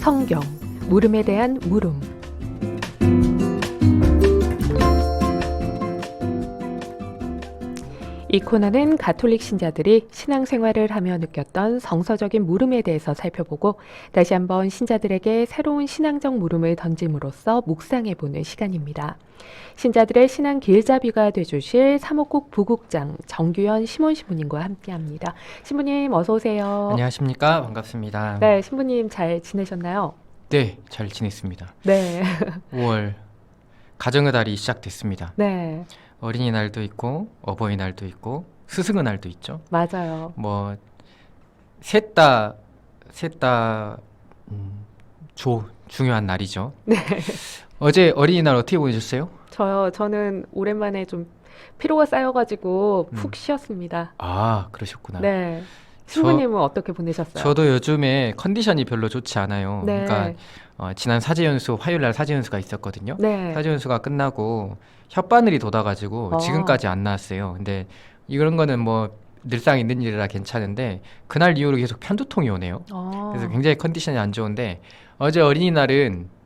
성경, 물음에 대한 물음. 이 코너는 가톨릭 신자들이 신앙생활을 하며 느꼈던 성서적인 물음에 대해서 살펴보고 다시 한번 신자들에게 새로운 신앙적 물음을 던짐으로써 묵상해보는 시간입니다. 신자들의 신앙 길잡이가 되주실 사목국 부국장 정규현 시몬 신부님과 함께합니다. 신부님 어서 오세요. 안녕하십니까. 반갑습니다. 네, 신부님 잘 지내셨나요? 네, 잘 지냈습니다. 네. 5월 가정의 달이 시작됐습니다. 네, 어린이날도 있고 어버이날도 있고 스승의 날도 있죠. 맞아요. 뭐 셋 다 중요한 날이죠. 네. 어제 어린이날 어떻게 보내셨어요? 저는 오랜만에 좀 피로가 쌓여가지고 푹 쉬었습니다. 아, 그러셨구나. 네. 신부님은 어떻게 보내셨어요? 저도 요즘에 컨디션이 별로 좋지 않아요. 네. 그러니까 지난 사제연수 화요일날 사제연수가 있었거든요. 네. 사제연수가 끝나고 혓바늘이 돋아가지고 지금까지 안 나왔어요. 근데 이런 거는 뭐 늘상 있는 일이라 괜찮은데 그날 이후로 계속 편두통이 오네요. 그래서 굉장히 컨디션이 안 좋은데 어제 어린이날은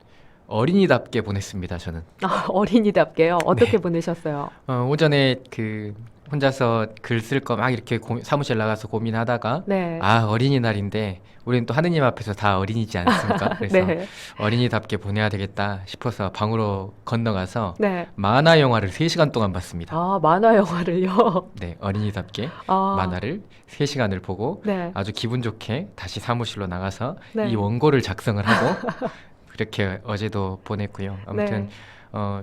어린이답게 보냈습니다. 저는 어린이답게요. 어떻게 네. 보내셨어요? 오전에 혼자서 글 쓸 거 막 이렇게 사무실 나가서 고민하다가 네. 어린이날인데 우리는 또 하느님 앞에서 다 어린이지 않습니까? 그래서 네. 어린이답게 보내야 되겠다 싶어서 방으로 건너가서 네. 만화 영화를 3시간 동안 봤습니다. 만화 영화를요? 네, 어린이답게 아, 만화를 3시간을 보고 네. 아주 기분 좋게 다시 사무실로 나가서 네. 이 원고를 작성을 하고 그렇게 어제도 보냈고요. 아무튼 네.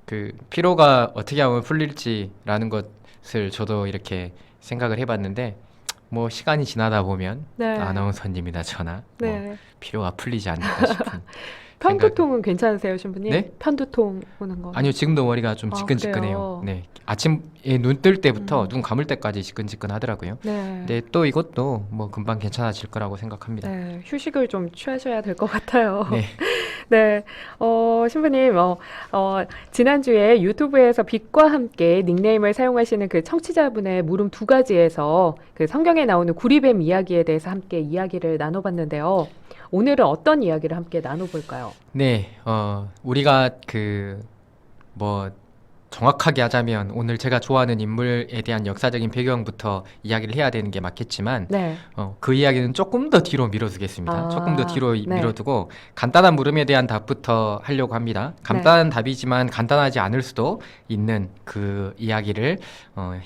그 피로가 어떻게 하면 풀릴지라는 것을 저도 이렇게 생각을 해봤는데 뭐 시간이 지나다 보면 네. 아나운서님이나 저나 뭐 네. 피로가 풀리지 않을까 싶은 편두통은 괜찮으세요, 신부님? 네? 편두통 오는 거. 아니요, 지금도 머리가 좀 아, 지끈지끈해요. 그래요? 네, 아침에 눈 뜰 때부터 음. 눈 감을 때까지 지끈지끈하더라고요. 네. 근데 또 이것도 뭐 금방 괜찮아질 거라고 생각합니다. 네, 휴식을 좀 취하셔야 될 것 같아요. 네. 네, 신부님, 지난주에 유튜브에서 빛과 함께 닉네임을 사용하시는 그 청취자분의 물음 2가지에서 그 성경에 나오는 구리뱀 이야기에 대해서 함께 이야기를 나눠봤는데요. 오늘은 어떤 이야기를 함께 나눠볼까요? 네, 우리가 정확하게 하자면 오늘 제가 좋아하는 인물에 대한 역사적인 배경부터 이야기를 해야 되는 게 맞겠지만 네, 그 이야기는 조금 더 뒤로 밀어두겠습니다. 아, 조금 더 뒤로 네. 밀어두고 간단한 물음에 대한 답부터 하려고 합니다. 간단한 답이지만 간단하지 않을 수도 있는 그 이야기를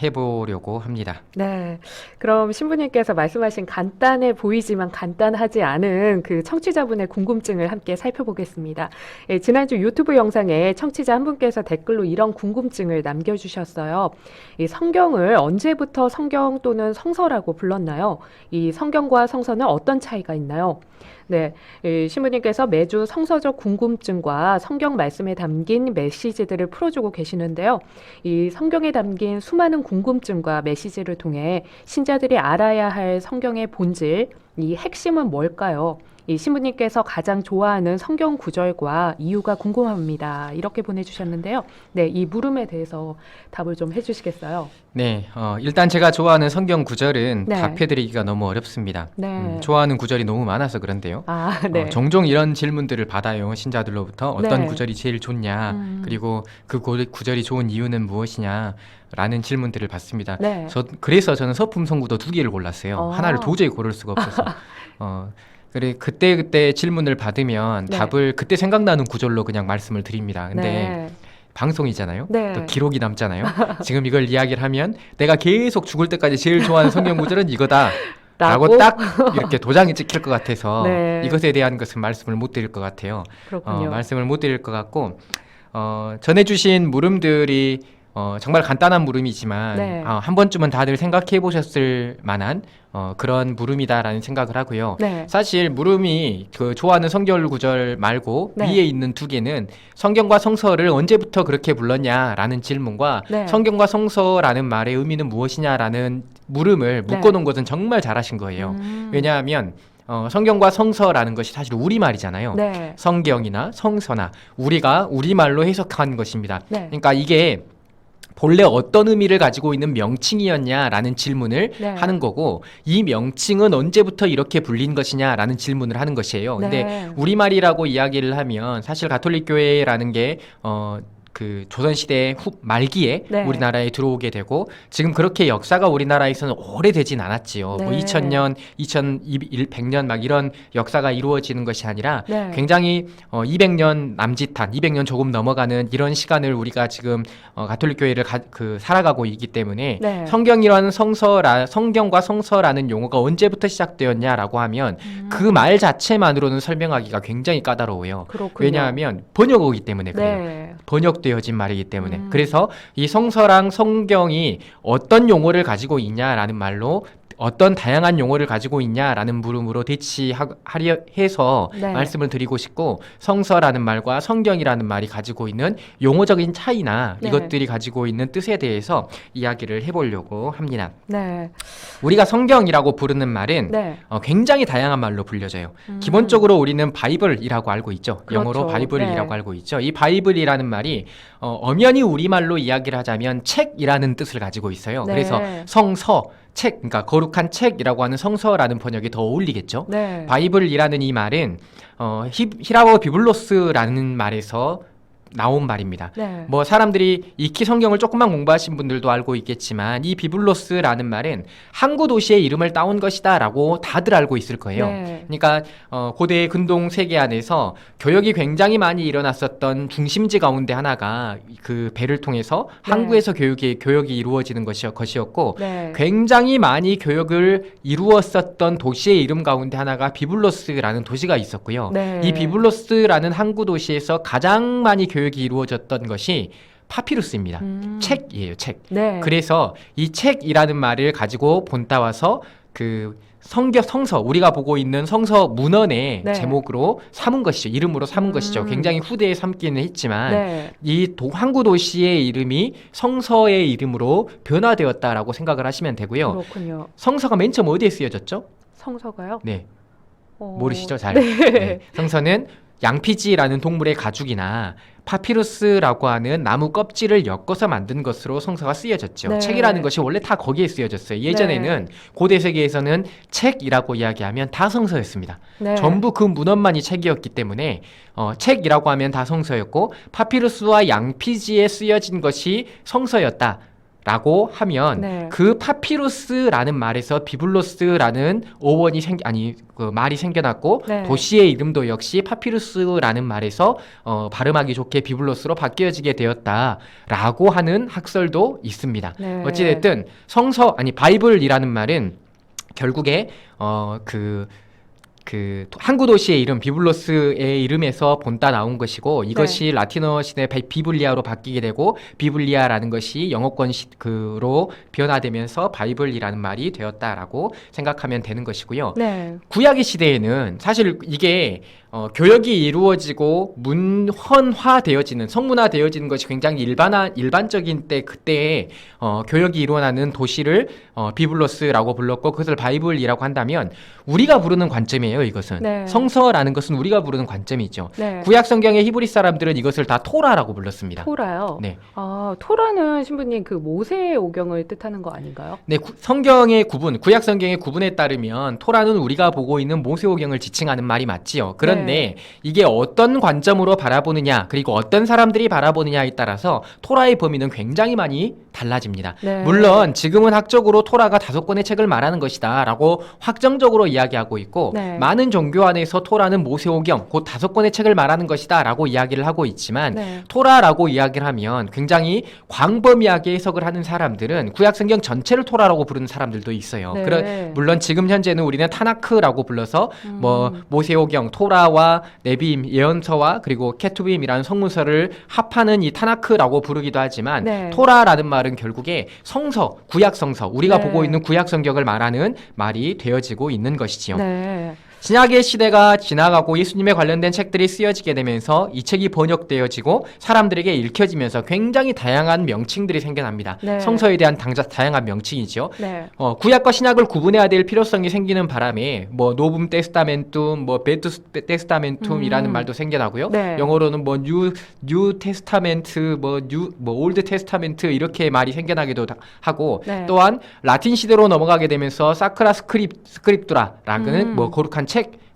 해보려고 합니다. 네. 그럼 신부님께서 말씀하신 간단해 보이지만 간단하지 않은 그 청취자분의 궁금증을 함께 살펴보겠습니다. 예, 지난주 유튜브 영상에 청취자 한 분께서 댓글로 이런 궁금증을 남겨주셨어요. 이 성경을 언제부터 성경 또는 성서라고 불렀나요? 이 성경과 성서는 어떤 차이가 있나요? 네, 신부님께서 매주 성서적 궁금증과 성경 말씀에 담긴 메시지들을 풀어주고 계시는데요. 이 성경에 담긴 수많은 궁금증과 메시지를 통해 신자들이 알아야 할 성경의 본질, 이 핵심은 뭘까요? 이 신부님께서 가장 좋아하는 성경 구절과 이유가 궁금합니다. 이렇게 보내주셨는데요. 네, 이 물음에 대해서 답을 좀 해주시겠어요? 네, 일단 제가 좋아하는 성경 구절은 네. 답해드리기가 너무 어렵습니다. 네. 좋아하는 구절이 너무 많아서 그런데요. 아, 네. 종종 이런 질문들을 받아요. 신자들로부터 어떤 네. 구절이 제일 좋냐, 그리고 그 구절이 좋은 이유는 무엇이냐 라는 질문들을 받습니다. 네. 그래서 저는 서품성구도 2개를 골랐어요. 하나를 도저히 고를 수가 없어서. 그때 질문을 받으면 네. 답을 그때 생각나는 구절로 그냥 말씀을 드립니다. 근데 네. 방송이잖아요. 네. 또 기록이 남잖아요. 지금 이걸 이야기를 하면 내가 계속 죽을 때까지 제일 좋아하는 성경 구절은 이거다. 라고 딱 이렇게 도장이 찍힐 것 같아서 네. 이것에 대한 것은 말씀을 못 드릴 것 같아요. 그렇군요. 말씀을 못 드릴 것 같고 전해주신 물음들이 정말 간단한 물음이지만 네. 한 번쯤은 다들 생각해 보셨을 만한 그런 물음이다라는 생각을 하고요. 네. 사실 물음이 그 좋아하는 성경 구절 말고 네. 위에 있는 2개는 성경과 성서를 언제부터 그렇게 불렀냐라는 질문과 네. 성경과 성서라는 말의 의미는 무엇이냐라는 물음을 네. 묶어놓은 것은 정말 잘하신 거예요. 왜냐하면 성경과 성서라는 것이 사실 우리말이잖아요. 네. 성경이나 성서나 우리가 우리말로 해석한 것입니다. 네. 그러니까 이게 본래 어떤 의미를 가지고 있는 명칭이었냐라는 질문을 네. 하는 거고, 이 명칭은 언제부터 이렇게 불린 것이냐라는 질문을 하는 것이에요. 근데 네. 우리말이라고 이야기를 하면 사실 가톨릭 교회라는 게 그 조선시대 말기에 네. 우리나라에 들어오게 되고, 지금 그렇게 역사가 우리나라에서는 오래되진 않았지요. 뭐 네. 2000년, 2100년 막 이런 역사가 이루어지는 것이 아니라 네. 굉장히 200년 남짓한, 200년 조금 넘어가는 이런 시간을 우리가 지금 가톨릭 교회를 살아가고 있기 때문에 네. 성경과 성서라는 용어가 언제부터 시작되었냐라고 하면 그 말 자체만으로는 설명하기가 굉장히 까다로워요. 그렇군요. 왜냐하면 번역어이기 때문에 그래요. 네. 번역되어진 말이기 때문에. 그래서 이 성서랑 성경이 어떤 용어를 가지고 있냐라는 말로 어떤 다양한 용어를 가지고 있냐라는 물음으로 대치하려 해서 네. 말씀을 드리고 싶고, 성서라는 말과 성경이라는 말이 가지고 있는 용어적인 차이나 네. 이것들이 가지고 있는 뜻에 대해서 이야기를 해보려고 합니다. 네. 우리가 성경이라고 부르는 말은 네. 굉장히 다양한 말로 불려져요. 기본적으로 우리는 바이블이라고 알고 있죠. 그렇죠. 영어로 바이블이라고 네. 알고 있죠. 이 바이블이라는 말이 엄연히 우리말로 이야기를 하자면 책이라는 뜻을 가지고 있어요. 네. 그래서 성서, 책, 그러니까 거룩한 책이라고 하는 성서라는 번역이 더 어울리겠죠. 네. 바이블이라는 이 말은 히라보 비블로스라는 말에서 나온 말입니다. 네. 뭐 사람들이 익히 성경을 조금만 공부하신 분들도 알고 있겠지만, 이 비블로스라는 말은 항구 도시의 이름을 따온 것이다라고 다들 알고 있을 거예요. 네. 그러니까 고대 근동 세계 안에서 교역이 굉장히 많이 일어났었던 중심지 가운데 하나가 그 배를 통해서 네. 항구에서 교역이 이루어지는 것이었고, 네. 굉장히 많이 교역을 이루었었던 도시의 이름 가운데 하나가 비블로스라는 도시가 있었고요. 네. 이 비블로스라는 항구 도시에서 가장 많이 교역이 이루어졌던 것이 파피루스입니다. 책이에요, 책. 네. 그래서 이 책이라는 말을 가지고 본따와서 그 성서, 우리가 보고 있는 성서 문헌의 네. 제목으로 삼은 것이죠. 이름으로 삼은 것이죠. 굉장히 후대에 삼기는 했지만, 네. 이 항구 도시의 이름이 성서의 이름으로 변화되었다라고 생각을 하시면 되고요. 그렇군요. 성서가 맨 처음 어디에 쓰여졌죠? 성서가요? 네, 어... 모르시죠? 잘. 네. 네. 성서는 양피지라는 동물의 가죽이나 파피루스라고 하는 나무 껍질을 엮어서 만든 것으로 성서가 쓰여졌죠. 네. 책이라는 것이 원래 다 거기에 쓰여졌어요. 예전에는 고대 세계에서는 책이라고 이야기하면 다 성서였습니다. 네. 전부 그 문헌만이 책이었기 때문에 책이라고 하면 다 성서였고, 파피루스와 양피지에 쓰여진 것이 성서였다 라고 하면, 네. 그 파피루스라는 말에서 비블로스라는 어원이 말이 생겨났고, 네. 도시의 이름도 역시 파피루스라는 말에서 발음하기 좋게 비블로스로 바뀌어지게 되었다라고 하는 학설도 있습니다. 네. 어찌됐든 바이블이라는 말은 결국에 그 항구 도시의 이름 비블로스의 이름에서 본따 나온 것이고, 이것이 라틴어 시대 비블리아로 바뀌게 되고, 비블리아라는 것이 영어권으로 변화되면서 바이블이라는 말이 되었다라고 생각하면 되는 것이고요. 네. 구약의 시대에는 사실 이게 교역이 이루어지고 문헌화되어지는, 성문화되어지는 것이 굉장히 일반적인 그때에 교역이 일어나는 도시를 비블로스라고 불렀고, 그것을 바이블이라고 한다면 우리가 부르는 관점이에요. 이것은 네. 성서라는 것은 우리가 부르는 관점이죠. 네. 구약 성경의 히브리 사람들은 이것을 다 토라라고 불렀습니다. 토라요? 네. 아, 토라는 신부님 그 모세의 오경을 뜻하는 거 아닌가요? 네, 구약 성경의 구분에 따르면 토라는 우리가 보고 있는 모세오경을 지칭하는 말이 맞지요. 그런데 이게 어떤 관점으로 바라보느냐, 그리고 어떤 사람들이 바라보느냐에 따라서 토라의 범위는 굉장히 많이 달라집니다. 네. 물론 지금은 학적으로 토라가 5권의 책을 말하는 것이다 라고 확정적으로 이야기하고 있고, 네. 많은 종교 안에서 토라는 모세오경, 곧 5권의 책을 말하는 것이다 라고 이야기를 하고 있지만, 네. 토라라고 이야기를 하면 굉장히 광범위하게 해석을 하는 사람들은 구약성경 전체를 토라라고 부르는 사람들도 있어요. 네. 물론 지금 현재는 우리는 타나크라고 불러서 모세오경, 토라와 네비임, 예언서와 그리고 케투빔이라는 성문서를 합하는 이 타나크라고 부르기도 하지만, 네. 토라라는 말은 결국에 구약성서, 우리가 네. 보고 있는 구약성경을 말하는 말이 되어지고 있는 것이지요. 네. 신약의 시대가 지나가고 예수님에 관련된 책들이 쓰여지게 되면서 이 책이 번역되어지고 사람들에게 읽혀지면서 굉장히 다양한 명칭들이 생겨납니다. 네. 성서에 대한 다양한 명칭이죠. 네. 구약과 신약을 구분해야 될 필요성이 생기는 바람에 뭐 노붐 테스타멘툼, 뭐 베투 테스타멘툼이라는 말도 생겨나고요. 네. 영어로는 뭐 뉴 테스타멘트, 뭐 올드 테스타멘트 이렇게 말이 생겨나기도 하고 네. 또한 라틴 시대로 넘어가게 되면서 사크라 스크립투라라는 뭐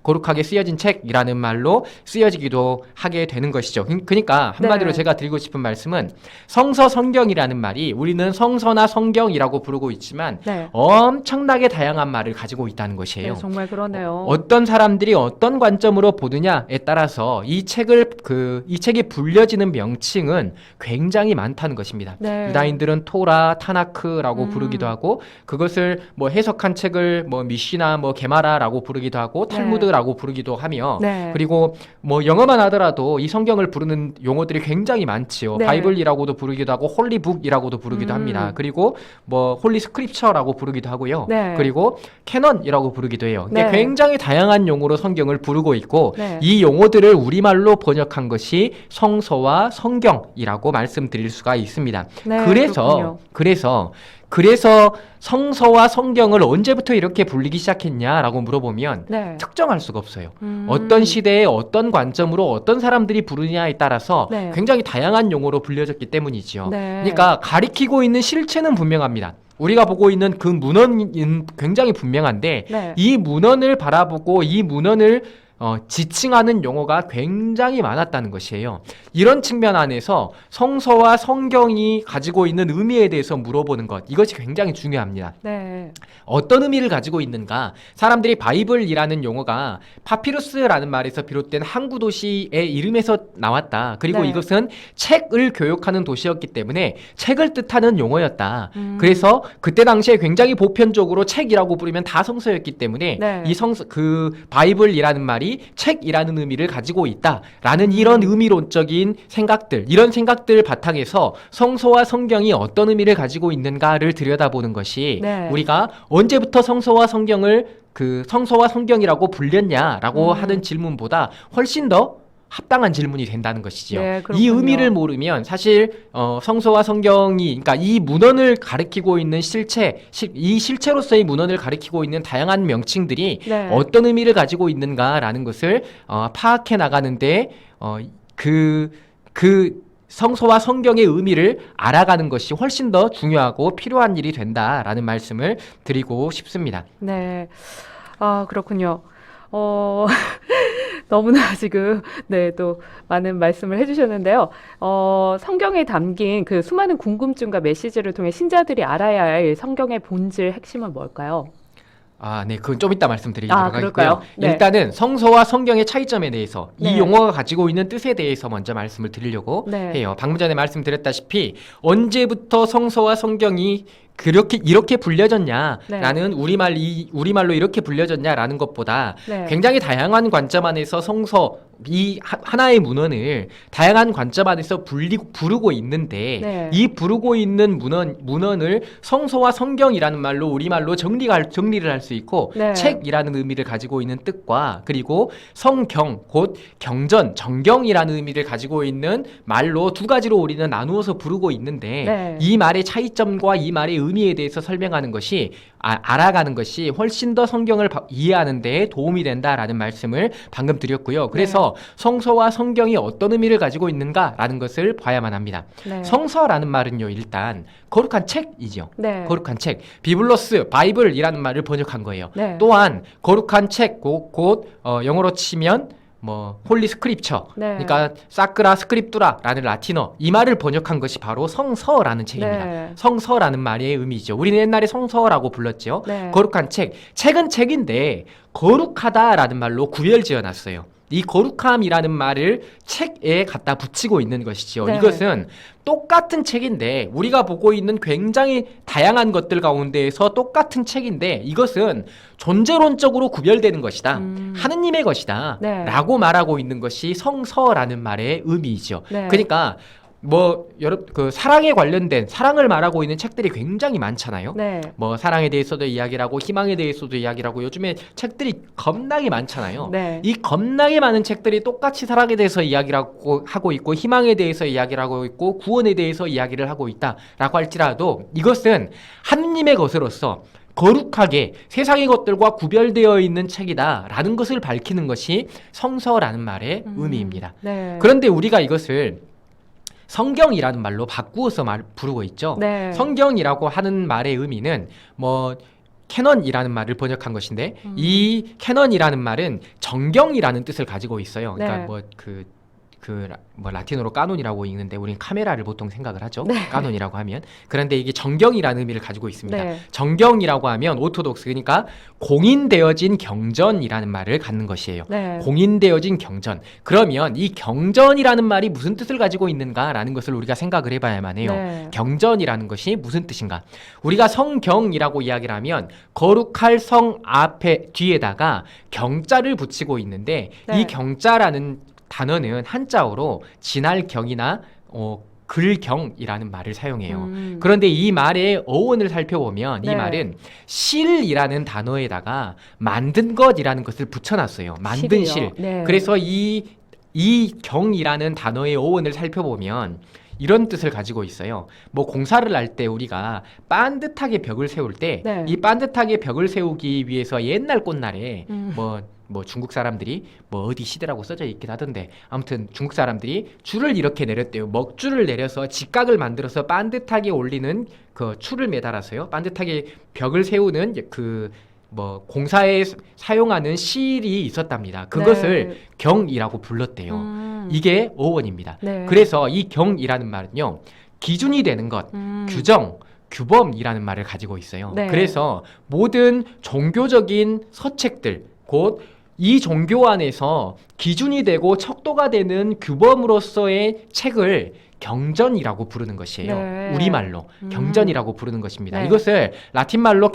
거룩하게 쓰여진 책이라는 말로 쓰여지기도 하게 되는 것이죠. 그러니까 한마디로 네. 제가 드리고 싶은 말씀은 성서 성경이라는 말이 우리는 성서나 성경이라고 부르고 있지만 네. 엄청나게 다양한 말을 가지고 있다는 것이에요. 네, 정말 그러네요. 어떤 사람들이 어떤 관점으로 보느냐에 따라서 이 책이 불려지는 명칭은 굉장히 많다는 것입니다. 네. 유다인들은 토라, 타나크라고 부르기도 하고 그것을 뭐 해석한 책을 뭐 미시나, 뭐 게마라라고 부르기도 하고 탈무드라고 부르기도 하며 네. 그리고 뭐 영어만 하더라도 이 성경을 부르는 용어들이 굉장히 많지요. 네. 바이블이라고도 부르기도 하고 홀리북이라고도 부르기도 합니다. 그리고 뭐 홀리 스크립처라고 부르기도 하고요. 네. 그리고 캐넌이라고 부르기도 해요. 네. 굉장히 다양한 용어로 성경을 부르고 있고 네. 이 용어들을 우리말로 번역한 것이 성서와 성경이라고 말씀드릴 수가 있습니다. 네, 그래서 성서와 성경을 언제부터 이렇게 불리기 시작했냐라고 물어보면 네. 특정할 수가 없어요. 어떤 시대에 어떤 관점으로 어떤 사람들이 부르냐에 따라서 네. 굉장히 다양한 용어로 불려졌기 때문이죠. 네. 그러니까 가리키고 있는 실체는 분명합니다. 우리가 보고 있는 그 문헌은 굉장히 분명한데 네. 이 문헌을 바라보고 이 문헌을 지칭하는 용어가 굉장히 많았다는 것이에요. 이런 측면 안에서 성서와 성경이 가지고 있는 의미에 대해서 물어보는 것, 이것이 굉장히 중요합니다. 네. 어떤 의미를 가지고 있는가? 사람들이 바이블이라는 용어가 파피루스라는 말에서 비롯된 항구 도시의 이름에서 나왔다. 그리고 네. 이것은 책을 교육하는 도시였기 때문에 책을 뜻하는 용어였다. 그래서 그때 당시에 굉장히 보편적으로 책이라고 부르면 다 성서였기 때문에 네. 바이블이라는 말이 책이라는 의미를 가지고 있다라는 이런 의미론적인 생각들, 이런 생각들 바탕에서 성서와 성경이 어떤 의미를 가지고 있는가를 들여다보는 것이 네. 우리가 언제부터 성서와 성경이라고 불렸냐라고 하는 질문보다 훨씬 더 합당한 질문이 된다는 것이죠. 네, 이 그렇군요. 의미를 모르면 사실 성서와 성경이, 그러니까 이 문헌을 가리키고 있는 이 실체로서의 문헌을 가리키고 있는 다양한 명칭들이 네. 어떤 의미를 가지고 있는가라는 것을 파악해 나가는데 성서와 성경의 의미를 알아가는 것이 훨씬 더 중요하고 필요한 일이 된다라는 말씀을 드리고 싶습니다. 네. 아, 그렇군요. 너무나 지금, 네, 또 많은 말씀을 해주셨는데요. 성경에 담긴 그 수많은 궁금증과 메시지를 통해 신자들이 알아야 할 성경의 본질, 핵심은 뭘까요? 네, 그건 좀 이따 말씀드리도록 그럴까요? 하겠고요. 네. 일단은 성서와 성경의 차이점에 대해서 네. 이 용어가 가지고 있는 뜻에 대해서 먼저 말씀을 드리려고 네. 해요. 방금 전에 말씀드렸다시피 언제부터 성서와 성경이 이렇게 불려졌냐라는 우리말로 이렇게 불려졌냐라는 것보다 네. 굉장히 다양한 관점 안에서 이 하나의 문헌을 다양한 관점 안에서 부르고 있는데 네. 이 부르고 있는 문헌을 성서와 성경이라는 말로 우리말로 정리를 할 수 있고 네. 책이라는 의미를 가지고 있는 뜻과 그리고 성경 곧 경전 정경이라는 의미를 가지고 있는 말로 두 가지로 우리는 나누어서 부르고 있는데 네. 이 말의 차이점과 이 말의 의미에 대해서 설명하는 것이 알아가는 것이 훨씬 더 성경을 이해하는 데 도움이 된다라는 말씀을 방금 드렸고요. 그래서 성서와 성경이 어떤 의미를 가지고 있는가라는 것을 봐야만 합니다. 네. 성서라는 말은요, 일단 거룩한 책이죠. 네. 거룩한 책, 비블로스, 바이블이라는 말을 번역한 거예요. 네. 또한 거룩한 책, 곧 영어로 치면 홀리 스크립처, 네. 그러니까 사크라 스크립투라라는 라틴어, 이 말을 번역한 것이 바로 성서라는 책입니다. 네. 성서라는 말의 의미죠. 우리는 옛날에 성서라고 불렀죠. 네. 거룩한 책, 책은 책인데 거룩하다라는 말로 구별 지어놨어요. 이 거룩함이라는 말을 책에 갖다 붙이고 있는 것이죠. 네. 이것은 똑같은 책인데 우리가 보고 있는 굉장히 다양한 것들 가운데에서 똑같은 책인데 이것은 존재론적으로 구별되는 것이다. 하느님의 것이다. 네. 라고 말하고 있는 것이 성서라는 말의 의미이죠. 네. 그러니까 여러 그 사랑에 관련된 사랑을 말하고 있는 책들이 굉장히 많잖아요. 네. 뭐 사랑에 대해서도 이야기를 하고 희망에 대해서도 이야기를 하고 요즘에 책들이 겁나게 많잖아요. 네. 이 겁나게 많은 책들이 똑같이 사랑에 대해서 이야기를 하고 있고 희망에 대해서 이야기를 하고 있고 구원에 대해서 이야기를 하고 있다라고 할지라도 이것은 하느님의 것으로서 거룩하게 세상의 것들과 구별되어 있는 책이다라는 것을 밝히는 것이 성서라는 말의 의미입니다. 네. 그런데 우리가 이것을 성경이라는 말로 바꾸어서 부르고 있죠. 네. 성경이라고 하는 말의 의미는 캐넌이라는 말을 번역한 것인데 이 캐넌이라는 말은 정경이라는 뜻을 가지고 있어요. 그러니까 네. 라틴어로 까논이라고 읽는데 우리는 카메라를 보통 생각을 하죠. 네. 까논이라고 하면. 그런데 이게 정경이라는 의미를 가지고 있습니다. 네. 정경이라고 하면 오토독스, 그러니까 공인되어진 경전이라는 말을 갖는 것이에요. 네. 공인되어진 경전. 그러면 이 경전이라는 말이 무슨 뜻을 가지고 있는가라는 것을 우리가 생각을 해봐야만 해요. 네. 경전이라는 것이 무슨 뜻인가? 우리가 성경이라고 이야기를 하면 거룩할 성 뒤에다가 경자를 붙이고 있는데 네. 이 경자라는 단어는 한자어로 진할 경이나 글경이라는 말을 사용해요. 그런데 이 말의 어원을 살펴보면 네. 이 말은 실이라는 단어에다가 만든 것이라는 것을 붙여놨어요. 만든 실이요. 실. 네. 그래서 이 경이라는 단어의 어원을 살펴보면 이런 뜻을 가지고 있어요. 뭐 공사를 할 때 우리가 반듯하게 벽을 세울 때 이 네. 반듯하게 벽을 세우기 위해서 옛날 꽃날에 뭐 중국 사람들이 뭐 어디 시대라고 써져 있긴 하던데 아무튼 중국 사람들이 줄을 이렇게 내렸대요. 먹줄을 내려서 직각을 만들어서 반듯하게 올리는 그 줄을 매달아서요. 반듯하게 벽을 세우는 공사에 사용하는 실이 있었답니다. 그것을 네. 경이라고 불렀대요. 이게 어원입니다. 네. 그래서 이 경이라는 말은요, 기준이 되는 것, 규정, 규범이라는 말을 가지고 있어요. 네. 그래서 모든 종교적인 서책들, 곧 이 종교 안에서 기준이 되고 척도가 되는 규범으로서의 책을 경전이라고 부르는 것이에요. 네. 우리말로 경전이라고 부르는 것입니다. 네. 이것을 라틴말로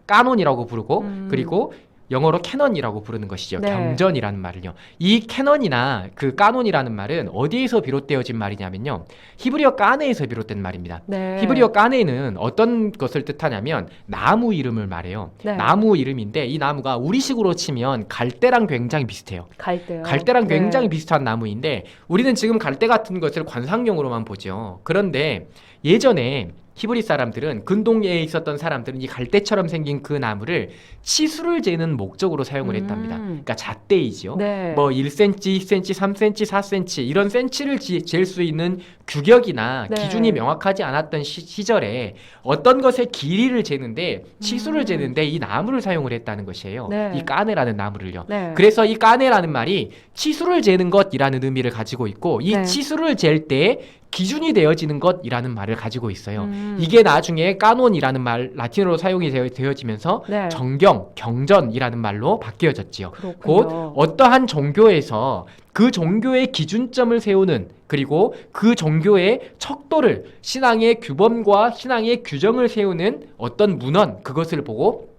까논이라고 부르고 그리고 영어로 캐넌이라고 부르는 것이죠. 네. 경전이라는 말을요. 이 캐넌이나 그 까논이라는 말은 어디에서 비롯되어진 말이냐면요. 히브리어 까네에서 비롯된 말입니다. 네. 히브리어 까네는 어떤 것을 뜻하냐면 나무 이름을 말해요. 네. 나무 이름인데 이 나무가 우리식으로 치면 갈대랑 굉장히 비슷해요. 갈대요. 갈대랑 네. 굉장히 비슷한 나무인데 우리는 지금 갈대 같은 것을 관상용으로만 보죠. 그런데 예전에 히브리 사람들은 근동에 있었던 사람들은 이 갈대처럼 생긴 그 나무를 치수를 재는 목적으로 사용을 했답니다. 그러니까 잣대이지요. 네. 뭐 1cm, 2cm, 3cm, 4cm 이런 센치를 잴 수 있는 규격이나 네. 기준이 명확하지 않았던 시절에 어떤 것의 길이를 재는데 치수를 재는데 이 나무를 사용을 했다는 것이에요. 네. 이 까네라는 나무를요. 네. 그래서 이 까네라는 말이 치수를 재는 것이라는 의미를 가지고 있고 이 네. 치수를 잴 때 기준이 되어지는 것이라는 말을 가지고 있어요. 이게 나중에 까논이라는 말 라틴어로 사용이 되어지면서 네. 정경, 경전이라는 말로 바뀌어졌지요. 그렇군요. 곧 어떠한 종교에서 그 종교의 기준점을 세우는 그리고 그 종교의 척도를 신앙의 규범과 신앙의 규정을 세우는 어떤 문헌 그것을 보고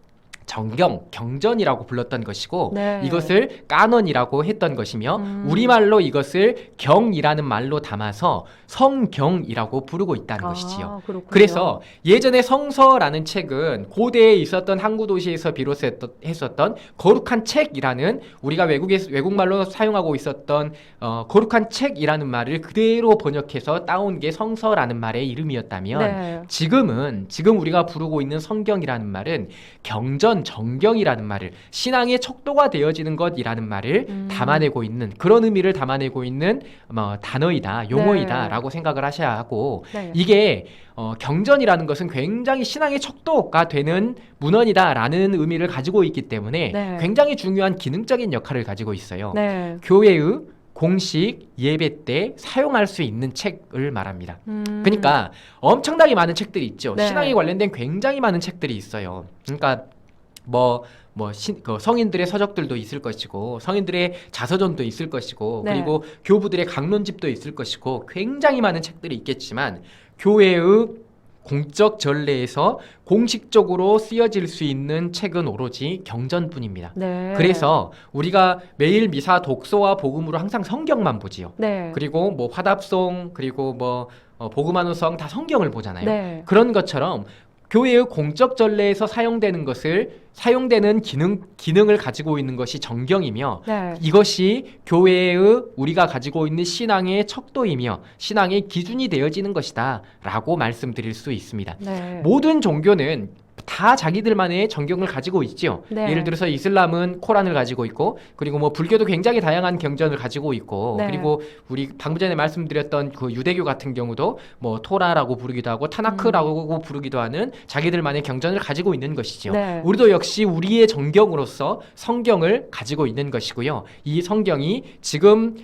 경전이라고 불렀던 것이고 네. 이것을 까넌이라고 했던 것이며 우리말로 이것을 경이라는 말로 담아서 성경이라고 부르고 있다는 것이지요. 그렇군요. 그래서 예전에 성서라는 책은 고대에 있었던 항구 도시에서 비롯했었던 거룩한 책이라는 우리가 외국말로 사용하고 있었던 거룩한 책이라는 말을 그대로 번역해서 따온 게 성서라는 말의 이름이었다면 네. 지금 우리가 부르고 있는 성경이라는 말은 정경이라는 말을 신앙의 척도가 되어지는 것이라는 말을 담아내고 있는 그런 의미를 담아내고 있는 단어이다, 용어이다라고 생각을 하셔야 하고 네. 이게 경전이라는 것은 굉장히 신앙의 척도가 되는 문헌이다라는 의미를 가지고 있기 때문에 네. 굉장히 중요한 기능적인 역할을 가지고 있어요. 네. 교회의 공식 예배 때 사용할 수 있는 책을 말합니다. 그러니까 엄청나게 많은 책들이 있죠. 네. 신앙에 관련된 굉장히 많은 책들이 있어요. 그러니까 성인들의 서적들도 있을 것이고 성인들의 자서전도 있을 것이고 네. 그리고 교부들의 강론집도 있을 것이고 굉장히 많은 책들이 있겠지만 교회의 공적 전례에서 공식적으로 쓰여질 수 있는 책은 오로지 경전뿐입니다. 네. 그래서 우리가 매일 미사 독서와 복음으로 항상 성경만 보지요. 네. 그리고 뭐 화답송, 그리고 뭐 복음환호성 다 성경을 보잖아요. 네. 그런 것처럼 교회의 공적 전례에서 사용되는 기능을 가지고 있는 것이 정경이며 네. 이것이 교회의 우리가 가지고 있는 신앙의 척도이며 신앙의 기준이 되어지는 것이다 라고 말씀드릴 수 있습니다. 네. 모든 종교는 다 자기들만의 정경을 가지고 있죠. 네. 예를 들어서 이슬람은 코란을 가지고 있고, 그리고 뭐 불교도 굉장히 다양한 경전을 가지고 있고, 네. 그리고 우리 방금 전에 말씀드렸던 그 유대교 같은 경우도 뭐 토라라고 부르기도 하고 타나크라고 부르기도 하는 자기들만의 경전을 가지고 있는 것이죠. 네. 우리도 역시 우리의 정경으로서 성경을 가지고 있는 것이고요. 이 성경이 지금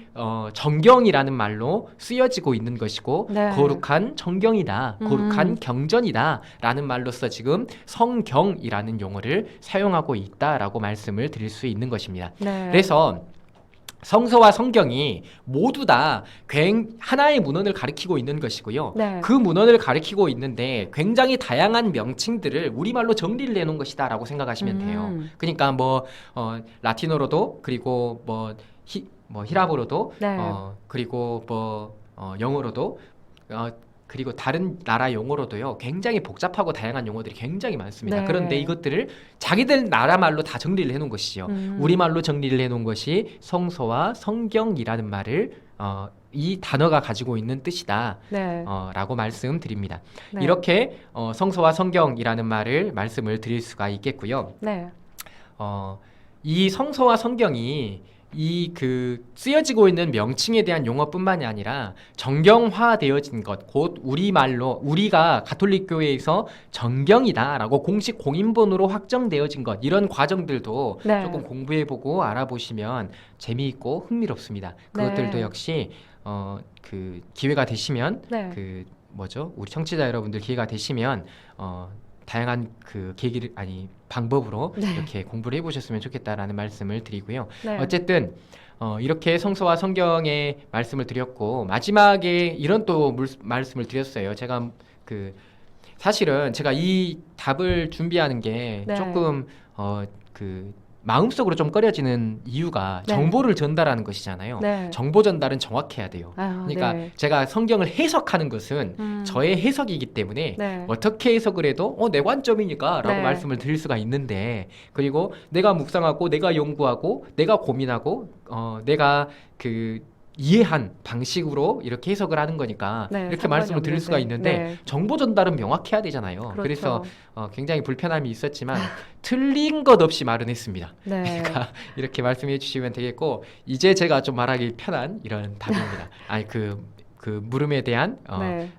정경이라는 말로 쓰여지고 있는 것이고, 네. 거룩한 정경이다, 거룩한 경전이다 라는 말로서 지금 성경이라는 용어를 사용하고 있다라고 말씀을 드릴 수 있는 것입니다. 네. 그래서 성서와 성경이 모두 다 하나의 문헌을 가리키고 있는 것이고요. 네. 그 문헌을 가리키고 있는데 굉장히 다양한 명칭들을 우리말로 정리를 해놓은 것이다라고 생각하시면 돼요. 그러니까 뭐 라틴어로도, 그리고 뭐 히랍어로도, 네. 그리고 뭐 영어로도, 그리고 다른 나라 용어로도요, 굉장히 복잡하고 다양한 용어들이 굉장히 많습니다. 네. 그런데 이것들을 자기들 나라 말로 다 정리를 해놓은 것이죠. 우리말로 정리를 해놓은 것이 성서와 성경이라는 말을 이 단어가 가지고 있는 뜻이다. 네. 라고 말씀드립니다. 네. 이렇게 성서와 성경이라는 말씀을 드릴 수가 있겠고요. 네. 이 성서와 성경이 쓰여지고 있는 명칭에 대한 용어뿐만이 아니라 정경화되어진 것, 곧 우리말로 우리가 가톨릭 교회에서 정경이다라고 공식 공인본으로 확정되어진 것, 이런 과정들도 네. 조금 공부해보고 알아보시면 재미있고 흥미롭습니다. 그것들도 네. 역시 그 기회가 되시면 네. 우리 청취자 여러분들 기회가 되시면 다양한 그 방법으로 네. 이렇게 공부를 해보셨으면 좋겠다라는 말씀을 드리고요. 네. 어쨌든 이렇게 성서와 성경의 말씀을 드렸고, 마지막에 이런 또 말씀을 드렸어요. 제가 사실은 제가 이 답을 준비하는 게 네. 조금 마음속으로 좀 꺼려지는 이유가 네. 정보를 전달하는 것이잖아요. 네. 정보 전달은 정확해야 돼요. 그러니까 네. 제가 성경을 해석하는 것은 저의 해석이기 때문에 네. 어떻게 해석을 해도 내 관점이니까 라고 네. 말씀을 드릴 수가 있는데, 그리고 내가 묵상하고 내가 연구하고 내가 고민하고 내가 이해한 방식으로 이렇게 해석을 하는 거니까 네, 이렇게 상관이 말씀을 드릴 수가 없는데. 있는데 네. 정보 전달은 명확해야 되잖아요. 그렇죠. 그래서 굉장히 불편함이 있었지만 틀린 것 없이 말은 했습니다. 네. 그러니까 이렇게 말씀해 주시면 되겠고, 이제 제가 좀 말하기 편한 이런 답입니다. 그 물음에 대한 네.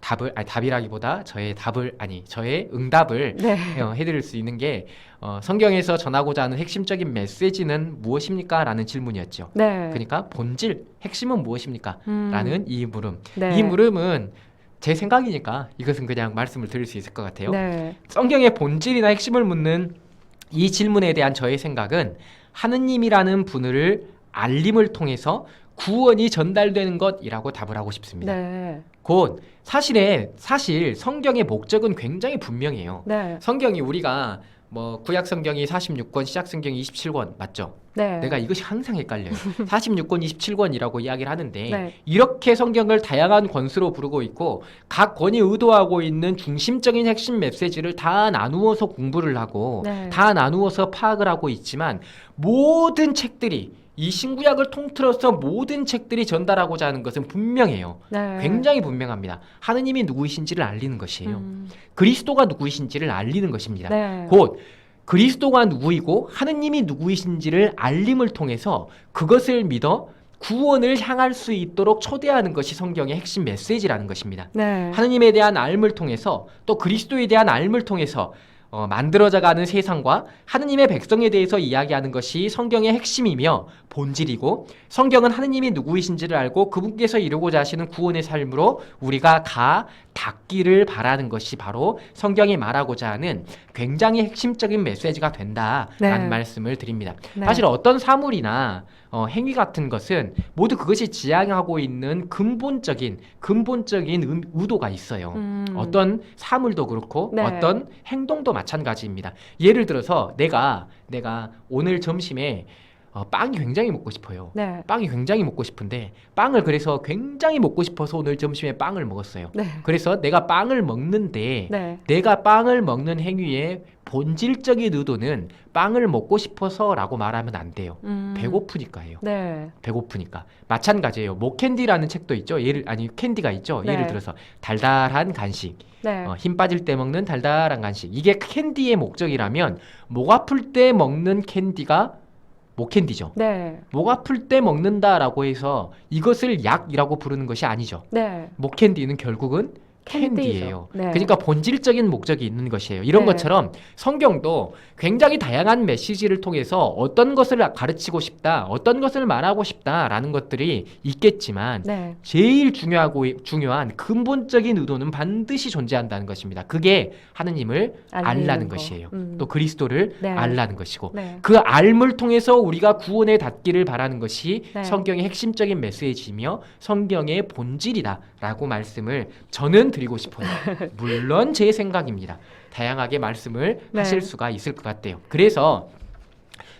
답이라기보다 저의 응답을 네. 해드릴 수 있는 게 성경에서 전하고자 하는 핵심적인 메시지는 무엇입니까? 라는 질문이었죠. 네. 그러니까 본질, 핵심은 무엇입니까? 음. 라는 이 물음. 네. 이 물음은 제 생각이니까 이것은 그냥 말씀을 드릴 수 있을 것 같아요. 네. 성경의 본질이나 핵심을 묻는 이 질문에 대한 저의 생각은 하느님이라는 분을 알림을 통해서 구원이 전달되는 것이라고 답을 하고 싶습니다. 네. 곧 사실 성경의 목적은 굉장히 분명해요. 네. 성경이 우리가 구약 성경이 46권, 시작 성경이 27권 맞죠? 네. 내가 이것이 항상 헷갈려요. 46권, 27권이라고 이야기를 하는데 네. 이렇게 성경을 다양한 권수로 부르고 있고 각 권이 의도하고 있는 중심적인 핵심 메시지를 다 나누어서 공부를 하고 네. 다 나누어서 파악을 하고 있지만, 모든 책들이 이 신구약을 통틀어서 모든 책들이 전달하고자 하는 것은 분명해요. 네. 굉장히 분명합니다. 하느님이 누구이신지를 알리는 것이에요. 그리스도가 누구이신지를 알리는 것입니다. 네. 곧 그리스도가 누구이고 하느님이 누구이신지를 알림을 통해서 그것을 믿어 구원을 향할 수 있도록 초대하는 것이 성경의 핵심 메시지라는 것입니다. 네. 하느님에 대한 알림을 통해서, 또 그리스도에 대한 알림을 통해서 만들어져가는 세상과 하느님의 백성에 대해서 이야기하는 것이 성경의 핵심이며, 본질이고 성경은 하느님이 누구이신지를 알고 그분께서 이루고자 하시는 구원의 삶으로 우리가 닿기를 바라는 것이 바로 성경이 말하고자 하는 굉장히 핵심적인 메시지가 된다라는 네. 말씀을 드립니다. 네. 사실 어떤 사물이나 행위 같은 것은 모두 그것이 지향하고 있는 근본적인 의도가 있어요. 어떤 사물도 그렇고 네. 어떤 행동도 마찬가지입니다. 예를 들어서 내가 오늘 점심에 빵이 굉장히 먹고 싶어요. 네. 빵이 굉장히 먹고 싶은데 빵을 그래서 굉장히 먹고 싶어서 오늘 점심에 빵을 먹었어요. 네. 그래서 내가 빵을 먹는데 네. 내가 빵을 먹는 행위의 본질적인 의도는 빵을 먹고 싶어서라고 말하면 안 돼요. 배고프니까예요. 네. 배고프니까. 마찬가지예요. 모캔디라는 책도 있죠. 캔디가 있죠. 네. 예를 들어서 달달한 간식. 네. 힘 빠질 때 먹는 달달한 간식. 이게 캔디의 목적이라면 목 아플 때 먹는 캔디가 모캔디죠. 네. 목 아플 때 먹는다라고 해서 이것을 약이라고 부르는 것이 아니죠. 네. 모캔디는 결국은 캔디예요. 네. 그러니까 본질적인 목적이 있는 것이에요. 이런 네. 것처럼 성경도 굉장히 다양한 메시지를 통해서 어떤 것을 가르치고 싶다, 어떤 것을 말하고 싶다라는 것들이 있겠지만 네. 제일 중요한 근본적인 의도는 반드시 존재한다는 것입니다. 그게 하느님을 알라는 거. 것이에요. 또 그리스도를 네. 알라는 것이고 네. 그 알물 통해서 우리가 구원에 닿기를 바라는 것이 네. 성경의 핵심적인 메시지이며 성경의 본질이다라고 말씀을 저는 드리고 싶어요. 물론 제 생각입니다. 다양하게 말씀을 네. 하실 수가 있을 것 같아요. 그래서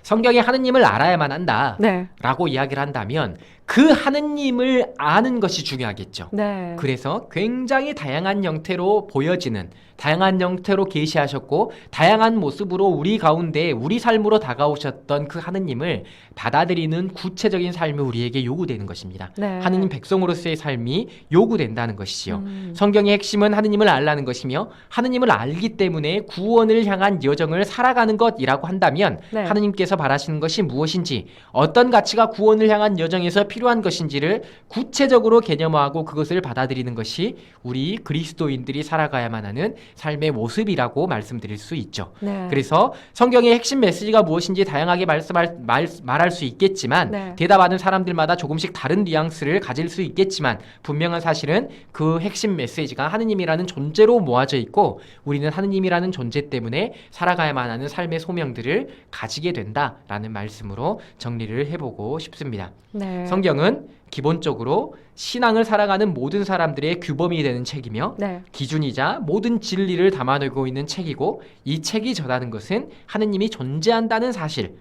성경에 하느님을 알아야만 한다라고 네. 이야기를 한다면 그 하느님을 아는 것이 중요하겠죠. 네. 그래서 굉장히 다양한 형태로 보여지는, 다양한 형태로 계시하셨고 다양한 모습으로 우리 가운데 우리 삶으로 다가오셨던 그 하느님을 받아들이는 구체적인 삶이 우리에게 요구되는 것입니다. 네. 하느님 백성으로서의 삶이 요구된다는 것이지요. 성경의 핵심은 하느님을 알라는 것이며 하느님을 알기 때문에 구원을 향한 여정을 살아가는 것이라고 한다면 네. 하느님께서 바라시는 것이 무엇인지, 어떤 가치가 구원을 향한 여정에서 필요한 것인지를 구체적으로 개념화하고 그것을 받아들이는 것이 우리 그리스도인들이 살아가야만 하는 삶의 모습이라고 말씀드릴 수 있죠. 네. 그래서 성경의 핵심 메시지가 무엇인지 다양하게 말할 수 있겠지만 네. 대답하는 사람들마다 조금씩 다른 뉘앙스를 가질 수 있겠지만 분명한 사실은 그 핵심 메시지가 하느님이라는 존재로 모아져 있고 우리는 하느님이라는 존재 때문에 살아가야만 하는 삶의 소명들을 가지게 된다라는 말씀으로 정리를 해보고 싶습니다. 네. 성경은 기본적으로 신앙을 살아가는 모든 사람들의 규범이 되는 책이며 네. 기준이자 모든 진리를 담아내고 있는 책이고 이 책이 전하는 것은 하느님이 존재한다는 사실,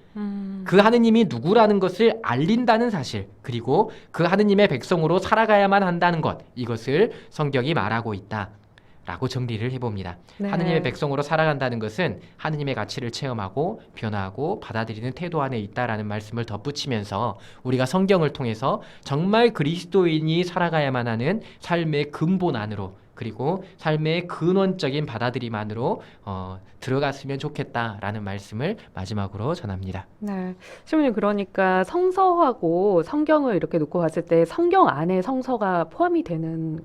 그 하느님이 누구라는 것을 알린다는 사실, 그리고 그 하느님의 백성으로 살아가야만 한다는 것, 이것을 성경이 말하고 있다 라고 정리를 해봅니다. 네. 하느님의 백성으로 살아간다는 것은 하느님의 가치를 체험하고 변화하고 받아들이는 태도 안에 있다라는 말씀을 덧붙이면서 우리가 성경을 통해서 정말 그리스도인이 살아가야만 하는 삶의 근본 안으로 그리고 삶의 근원적인 받아들임 안으로 들어갔으면 좋겠다라는 말씀을 마지막으로 전합니다. 네. 시부님 그러니까 성서하고 성경을 이렇게 놓고 봤을 때 성경 안에 성서가 포함이 되는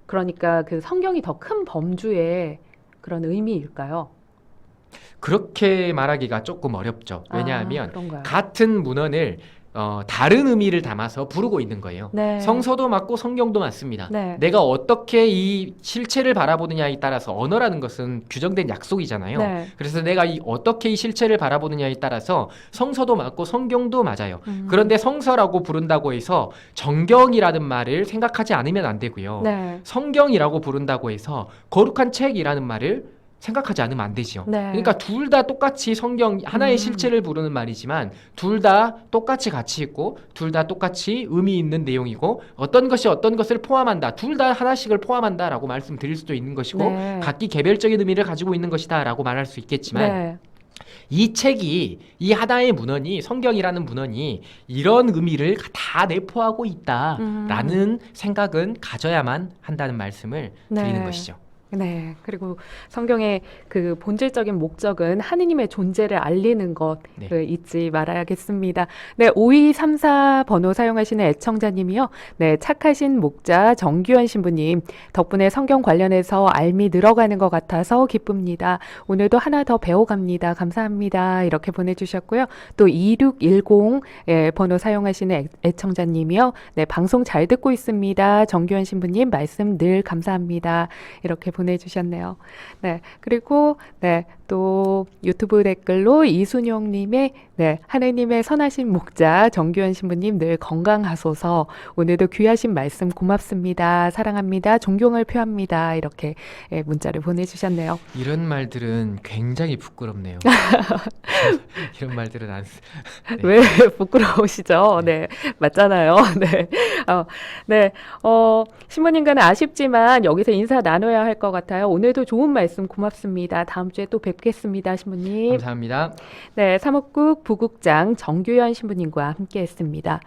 그러니까 그 성경이 더 큰 범주의 그런 의미일까요? 그렇게 말하기가 조금 어렵죠. 왜냐하면 그런가요? 같은 문헌을 다른 의미를 담아서 부르고 있는 거예요. 네. 성서도 맞고 성경도 맞습니다. 네. 내가 어떻게 이 실체를 바라보느냐에 따라서 언어라는 것은 규정된 약속이잖아요. 네. 그래서 내가 어떻게 이 실체를 바라보느냐에 따라서 성서도 맞고 성경도 맞아요. 그런데 성서라고 부른다고 해서 정경이라는 말을 생각하지 않으면 안 되고요. 네. 성경이라고 부른다고 해서 거룩한 책이라는 말을 생각하지 않으면 안 되죠. 네. 그러니까 둘 다 똑같이 성경 하나의 실체를 부르는 말이지만 둘 다 똑같이 가치 있고 둘 다 똑같이 의미 있는 내용이고 어떤 것이 어떤 것을 포함한다. 둘 다 하나씩을 포함한다라고 말씀드릴 수도 있는 것이고 네. 각기 개별적인 의미를 가지고 있는 것이다라고 말할 수 있겠지만 네. 이 책이 이 하나의 문헌이 성경이라는 문헌이 이런 의미를 다 내포하고 있다라는 생각은 가져야만 한다는 말씀을 드리는 네. 것이죠. 네. 그리고 성경의 그 본질적인 목적은 하느님의 존재를 알리는 것 네. 잊지 말아야겠습니다. 네, 5234 번호 사용하시는 애청자님이요. 네, 착하신 목자 정규현 신부님 덕분에 성경 관련해서 알미 늘어가는 것 같아서 기쁩니다. 오늘도 하나 더 배워갑니다. 감사합니다. 이렇게 보내주셨고요. 또 2610 번호 사용하시는 애청자님이요. 네, 방송 잘 듣고 있습니다. 정규현 신부님 말씀 늘 감사합니다. 이렇게 보내주셨네요. 네, 그리고 네, 또 유튜브 댓글로 이순용님의 네, 하느님의 선하신 목자 정규현 신부님 늘 건강하소서. 오늘도 귀하신 말씀 고맙습니다. 사랑합니다. 존경을 표합니다. 이렇게 문자를 보내주셨네요. 이런 말들은 굉장히 부끄럽네요. 이런 말들은 안 쓰. 네. 왜 부끄러우시죠? 네, 맞잖아요. 네, 네, 신부님과는 아쉽지만 여기서 인사 나눠야 할 것 같아요. 오늘도 좋은 말씀 고맙습니다. 다음 주에 또 뵙겠습니다, 신부님. 감사합니다. 네, 사목국 부국장 정규현 신부님과 함께했습니다.